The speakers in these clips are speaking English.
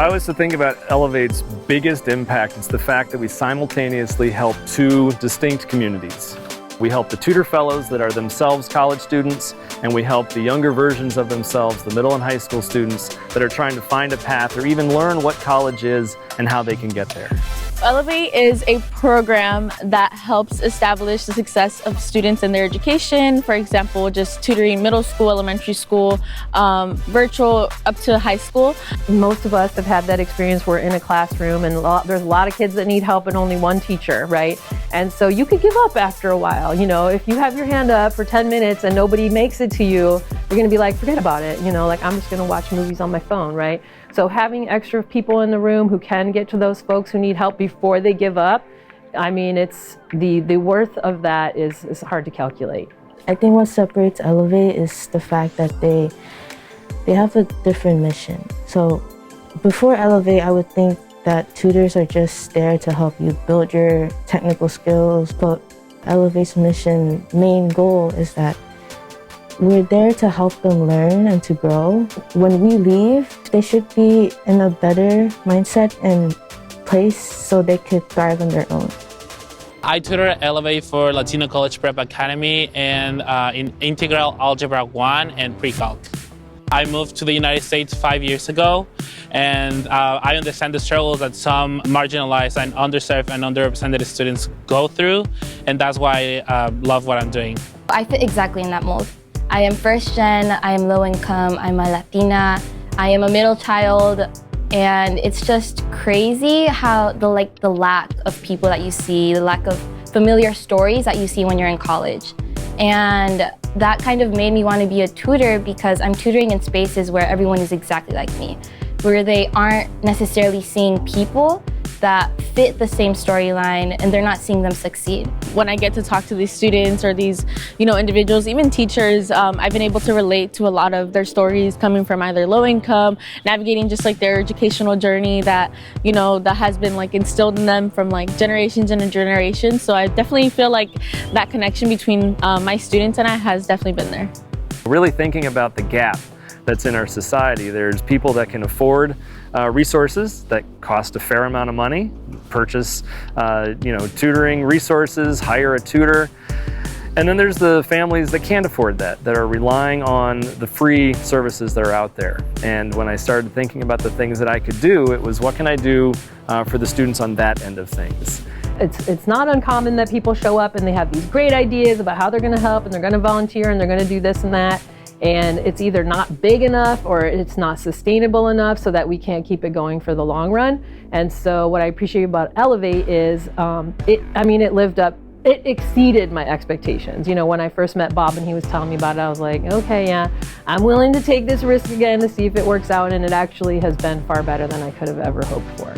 I was to think about Elevate's biggest impact, it's the fact that we simultaneously help two distinct communities. We help the tutor fellows that are themselves college students, and we help the younger versions of themselves, the middle and high school students that are trying to find a path or even learn what college is and how they can get there. Elevate is a program that helps establish the success of students in their education. For example, just tutoring middle school, elementary school, virtual up to high school. Most of us have had that experience. We're in a classroom and there's a lot of kids that need help and only one teacher, right? And so you could give up after a while. You know, if you have your hand up for 10 minutes and nobody makes it to you, you're gonna be like, forget about it. You know, like I'm just gonna watch movies on my phone, right? So having extra people in the room who can get to those folks who need help before they give up, I mean, it's the worth of that is hard to calculate. I think what separates Elevate is the fact that they have a different mission. So before Elevate, I would think that tutors are just there to help you build your technical skills, but Elevate's main goal is that we're there to help them learn and to grow. When we leave, they should be in a better mindset and place so they could thrive on their own. I tutor at Elevate for Latino College Prep Academy and in Integral Algebra 1 and Pre-Calc. I moved to the United States 5 years ago, and I understand the struggles that some marginalized and underserved and underrepresented students go through, and that's why I love what I'm doing. I fit exactly in that mold. I am first gen, I am low income, I'm a Latina, I am a middle child, and it's just crazy how the lack of people that you see, the lack of familiar stories that you see when you're in college. And that kind of made me want to be a tutor because I'm tutoring in spaces where everyone is exactly like me, where they aren't necessarily seeing people that fit the same storyline and they're not seeing them succeed. When I get to talk to these students or these, individuals, even teachers, I've been able to relate to a lot of their stories coming from either low income, navigating just like their educational journey that, that has been like instilled in them from like generations and generations. So I definitely feel like that connection between my students and I has definitely been there. Really thinking about the gap that's in our society. There's people that can afford resources that cost a fair amount of money, purchase tutoring resources, hire a tutor. And then there's the families that can't afford that are relying on the free services that are out there. And when I started thinking about the things that I could do, it was what can I do for the students on that end of things. It's not uncommon that people show up and they have these great ideas about how they're gonna help and they're gonna volunteer and they're gonna do this and that. And it's either not big enough or it's not sustainable enough so that we can't keep it going for the long run. And so what I appreciate about Elevate is it exceeded my expectations. When I first met Bob and he was telling me about it, I was like, okay, yeah, I'm willing to take this risk again to see if it works out. And it actually has been far better than I could have ever hoped for.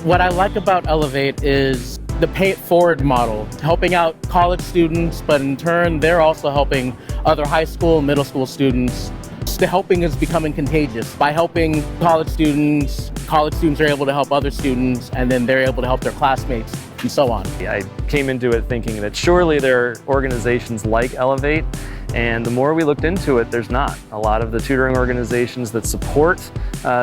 What I like about Elevate is the pay it forward model, helping out college students, but in turn, they're also helping other high school, middle school students. The helping is becoming contagious. By helping college students are able to help other students, and then they're able to help their classmates, and so on. I came into it thinking that surely there are organizations like Elevate, and the more we looked into it, there's not. A lot of the tutoring organizations that support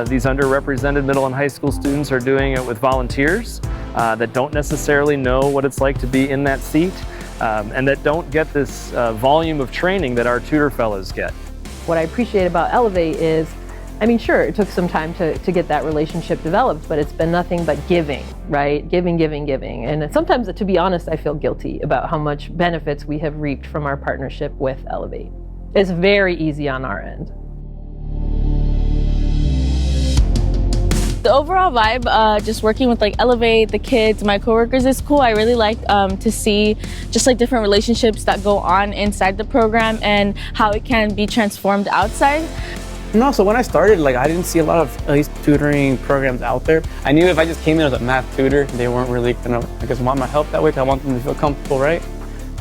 these underrepresented middle and high school students are doing it with volunteers that don't necessarily know what it's like to be in that seat, and that don't get this volume of training that our tutor fellows get. What I appreciate about Elevate is, sure, it took some time to get that relationship developed, but it's been nothing but giving, right? Giving. And sometimes, to be honest, I feel guilty about how much benefits we have reaped from our partnership with Elevate. It's very easy on our end. The overall vibe, just working with like Elevate, the kids, my coworkers is cool. I really like to see just like different relationships that go on inside the program and how it can be transformed outside. No, so when I started, I didn't see a lot of at least tutoring programs out there. I knew if I just came in as a math tutor, they weren't really gonna, want my help that way, because I want them to feel comfortable, right?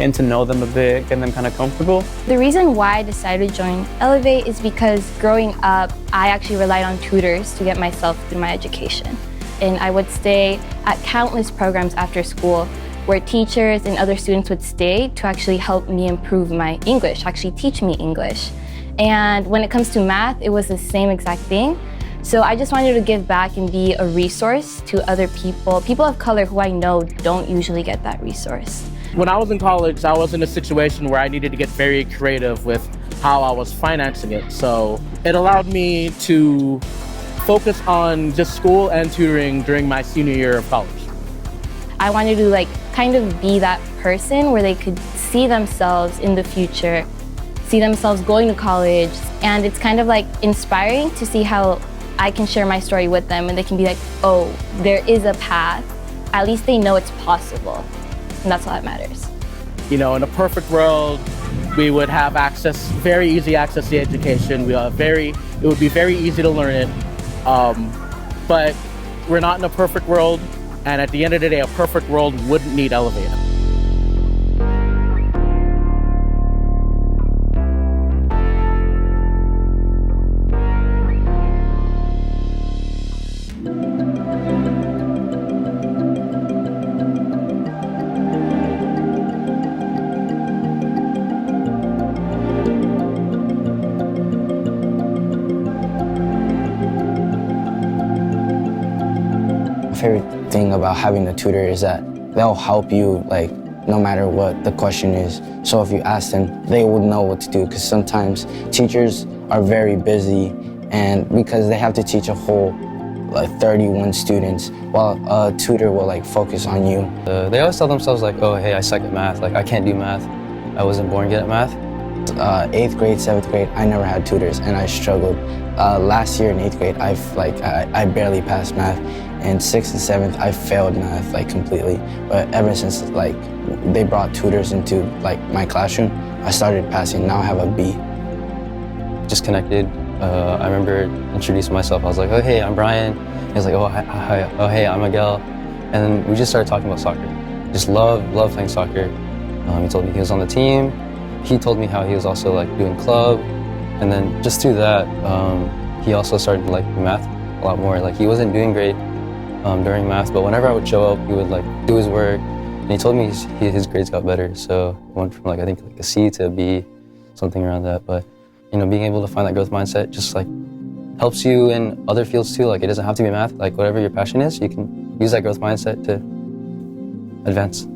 And to know them a bit, get them kind of comfortable. The reason why I decided to join Elevate is because growing up, I actually relied on tutors to get myself through my education. And I would stay at countless programs after school where teachers and other students would stay to actually help me improve my English, actually teach me English. And when it comes to math, it was the same exact thing. So I just wanted to give back and be a resource to other people of color who I know don't usually get that resource. When I was in college, I was in a situation where I needed to get very creative with how I was financing it. So it allowed me to focus on just school and tutoring during my senior year of college. I wanted to kind of be that person where they could see themselves in the future, see themselves going to college, and it's kind of inspiring to see how I can share my story with them and they can be like, oh, there is a path. At least they know it's possible. And that's all that matters. You know, in a perfect world, we would have very easy access to education. It would be very easy to learn it. But we're not in a perfect world. And at the end of the day, a perfect world wouldn't need Elevate. My favorite thing about having a tutor is that they'll help you no matter what the question is. So if you ask them, they will know what to do, because sometimes teachers are very busy and because they have to teach a whole 31 students, while a tutor will focus on you. They always tell themselves oh, hey, I suck at math, I can't do math. I wasn't born good at math. 8th grade, 7th grade, I never had tutors and I struggled. Last year in 8th grade, I barely passed math. And 6th and 7th, I failed math completely. But ever since they brought tutors into my classroom, I started passing. Now I have a B. Just connected. I remember introducing myself. I was like, oh, hey, I'm Brian. He was like, oh, hi. Oh, hey, I'm Miguel. And we just started talking about soccer. Just love playing soccer. He told me he was on the team. He told me how he was also doing club. And then just through that, he also started to like math a lot more. He wasn't doing great during math, but whenever I would show up, he would do his work. And he told me his grades got better. So I went from I think a C to a B, something around that. But being able to find that growth mindset just helps you in other fields too. It doesn't have to be math. Whatever your passion is, you can use that growth mindset to advance.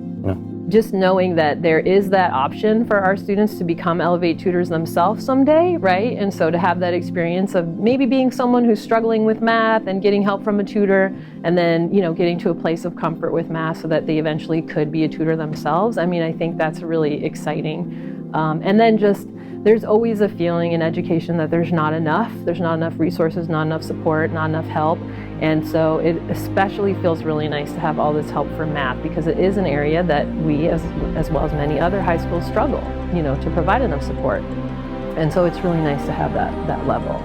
Just knowing that there is that option for our students to become Elevate tutors themselves someday, right? And so to have that experience of maybe being someone who's struggling with math and getting help from a tutor, and then getting to a place of comfort with math so that they eventually could be a tutor themselves. I mean, I think that's really exciting. And then there's always a feeling in education that there's not enough resources, not enough support, not enough help. And so it especially feels really nice to have all this help for math, because it is an area that we, as well as many other high schools, struggle, to provide enough support. And so it's really nice to have that level.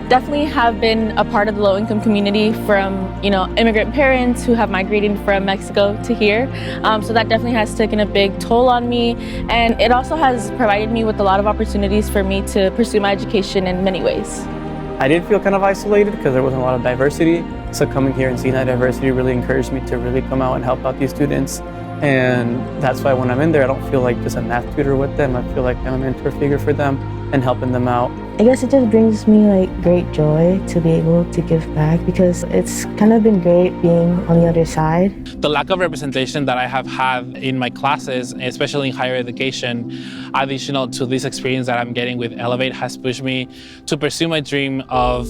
Definitely have been a part of the low-income community from, immigrant parents who have migrated from Mexico to here. So that definitely has taken a big toll on me. And it also has provided me with a lot of opportunities for me to pursue my education in many ways. I did feel kind of isolated because there wasn't a lot of diversity. So coming here and seeing that diversity really encouraged me to really come out and help out these students. And that's why when I'm in there, I don't feel like just a math tutor with them. I feel like I'm a mentor figure for them and helping them out. I guess it just brings me great joy to be able to give back, because it's kind of been great being on the other side. The lack of representation that I have had in my classes, especially in higher education, additional to this experience that I'm getting with Elevate, has pushed me to pursue my dream of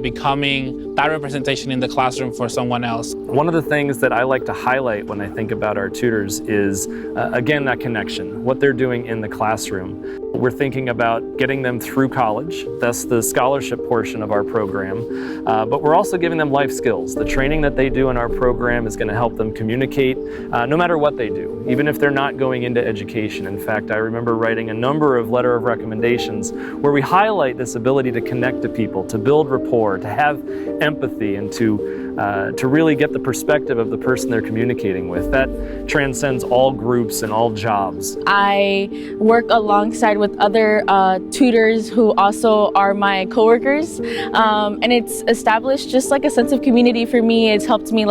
becoming that representation in the classroom for someone else. One of the things that I like to highlight when I think about our tutors is, again, that connection, what they're doing in the classroom. We're thinking about getting them through college. That's the scholarship portion of our program. But we're also giving them life skills. The training that they do in our program is going to help them communicate no matter what they do, even if they're not going into education. In fact, I remember writing a number of letter of recommendations where we highlight this ability to connect to people, to build rapport, to have empathy, and to really get the perspective of the person they're communicating with. That transcends all groups and all jobs. I work alongside with other tutors who also are my coworkers, and it's established just a sense of community for me. It's helped me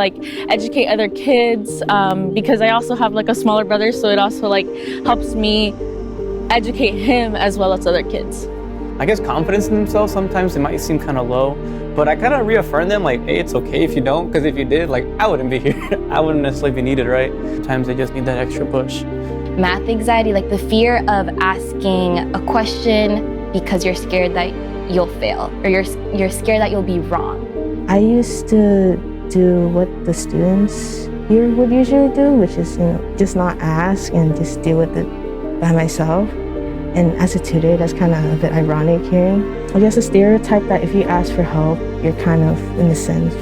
educate other kids, because I also have a smaller brother, so it also helps me educate him as well as other kids. I guess, confidence in themselves. Sometimes it might seem kind of low, but I kind of reaffirm them like, hey, it's okay if you don't, because if you did, like, I wouldn't be here. I wouldn't necessarily be needed, right? Sometimes they just need that extra push. Math anxiety, like the fear of asking a question because you're scared that you'll fail, or you're scared that you'll be wrong. I used to do what the students here would usually do, which is, just not ask and just deal with it by myself. And as a tutor, that's kind of a bit ironic hearing. I guess a stereotype that if you ask for help, you're kind of, in a sense,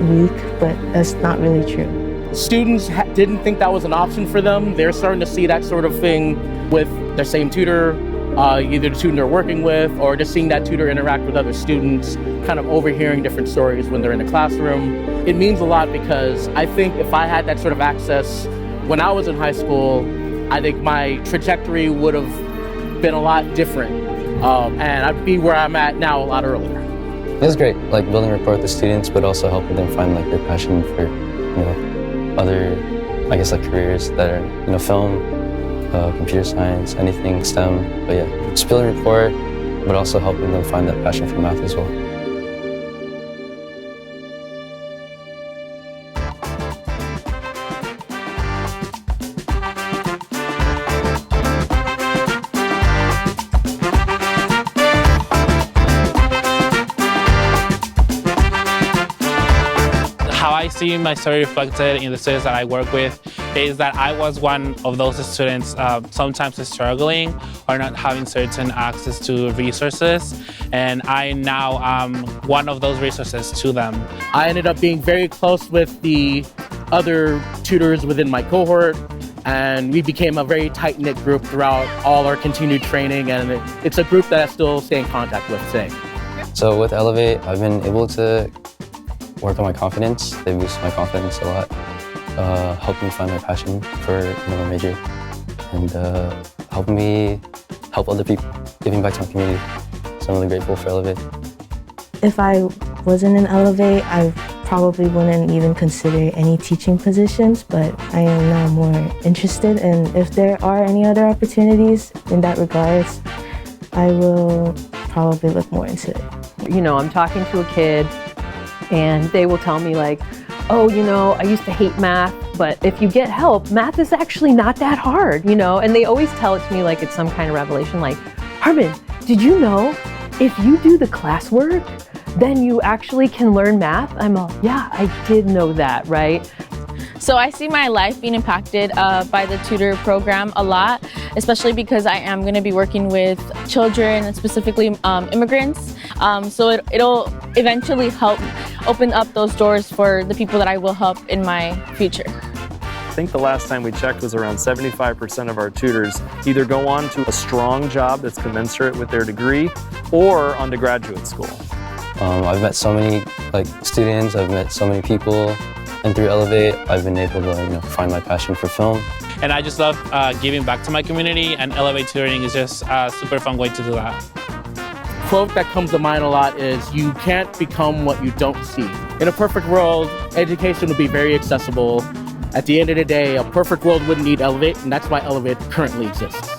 weak, but that's not really true. Students didn't think that was an option for them. They're starting to see that sort of thing with their same tutor, either the student they're working with, or just seeing that tutor interact with other students, kind of overhearing different stories when they're in the classroom. It means a lot because I think if I had that sort of access when I was in high school, I think my trajectory would have been a lot different, and I'd be where I'm at now a lot earlier. It was great, like building rapport with the students, but also helping them find like their passion for, other, I guess, like careers that are, film, computer science, anything STEM. But yeah, just building rapport, but also helping them find that passion for math as well. How I see my story reflected in the students that I work with is that I was one of those students sometimes struggling or not having certain access to resources, and I now am one of those resources to them. I ended up being very close with the other tutors within my cohort, and we became a very tight-knit group throughout all our continued training, and it's a group that I still stay in contact with today. So with Elevate, I've been able to work on my confidence. They boost my confidence a lot, helping me find my passion for my major, and helping me help other people, giving back to my community. So I'm really grateful for Elevate. If I wasn't in Elevate, I probably wouldn't even consider any teaching positions, but I am now more interested, and if there are any other opportunities in that regards, I will probably look more into it. I'm talking to a kid and they will tell me like, oh, I used to hate math, but if you get help, math is actually not that hard, and they always tell it to me like it's some kind of revelation, like, Harbin, did you know if you do the classwork, then you actually can learn math? I'm all, yeah, I did know that, right? So I see my life being impacted by the tutor program a lot, especially because I am going to be working with children, and specifically immigrants. So it'll eventually help open up those doors for the people that I will help in my future. I think the last time we checked was around 75% of our tutors either go on to a strong job that's commensurate with their degree or on to graduate school. I've met so many students, I've met so many people, and through Elevate, I've been able to find my passion for film. And I just love giving back to my community, and Elevate Tutoring is just a super fun way to do that. Quote that comes to mind a lot is, you can't become what you don't see. In a perfect world, education would be very accessible. At the end of the day, a perfect world wouldn't need Elevate, and that's why Elevate currently exists.